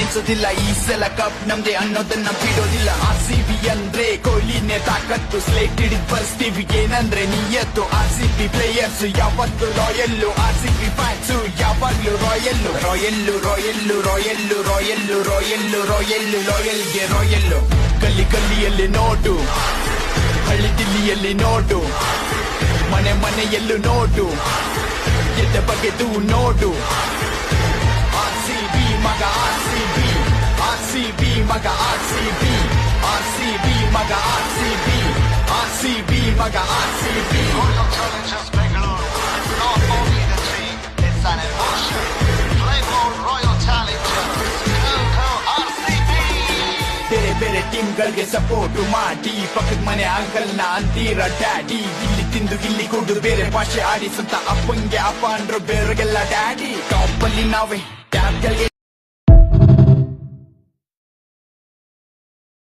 ನಿಲ್ಸೋದಿಲ್ಲ, ಈ ಸಲ ಕಪ್ ನಮ್ದೆ ಅನ್ನೋದನ್ನ ಬಿಡೋದಿಲ್ಲ. RCB ಅಂದ್ರೆ ಕೊಹ್ಲಿನೇ ತಾಕತ್ತು, ಸ್ಲೇಟ್ ಹಿಡಿದ್ ಬರ್ಸ್ತೀವಿ ಏನಂದ್ರೆ ನಿಯತ್ತು. RCB ಪ್ಲೇಯರ್ಸ್ ಯಾವತ್ತು ರಾಯಲ್ಲು, RCB ಫ್ಯಾನ್ಸು ಯಾವಾಗ್ಲೂ ರಾಯಲ್ಲು. ರಾಯಲ್ಲು ರಾಯಲ್ಲು ರಾಯಲ್ಲು ರಾಯಲ್ಲು ರಾಯಲ್ಲು ರಾಯಲ್ಲು ರಾಯಲ್ಗೆ ರಾಯಲ್ಲು. ಗಲ್ಲಿ ಗಲ್ಲಿಯಲ್ಲಿ ನೋಟು, ಹಳ್ಳಿ ದಿಲ್ಲಿಯಲ್ಲಿ ನೋಟು, ಮನೆ ಮನೆಯಲ್ಲೂ ನೋಟು, ಎದ್ದ ಬಗೆದು ನೋಡು. RCB ಮಗ RCB, RCB ಮಗ RCB, RCB ಮಗ RCB, RCB ಮಗ RCB. Royal Challengers Bengaluru, not only the team, it's an emotion. Play for Royal Challengers, go RCB. ಬೇರೆ ಬೇರೆ ಟೀಮ್ಗಳಿಗೆ ಸಪೋರ್ಟ್ ಮಾಡಿ, ಪಕ್ಕದ ಮನೆ ಅಂಕಲ್ ನ ಅಂತೀರ ಡ್ಯಾಡಿ. ಇಲ್ಲಿ ತಿಂದು ಇಲ್ಲಿ ಕುಡಿದು ಬೇರೆ ಭಾಷೆ ಆಡಿ, ಸ್ವಂತ ಅಪ್ಪಂಗೆ ಅಪ್ಪ ಅಂದ್ರು ಬೇರೆಗೆಲ್ಲ ಡ್ಯಾಡಿ. ಟಾಪ್ ಅಲ್ಲಿ ನಾವೇ ಟ್ಯಾಬ್ಗಳಿಗೆ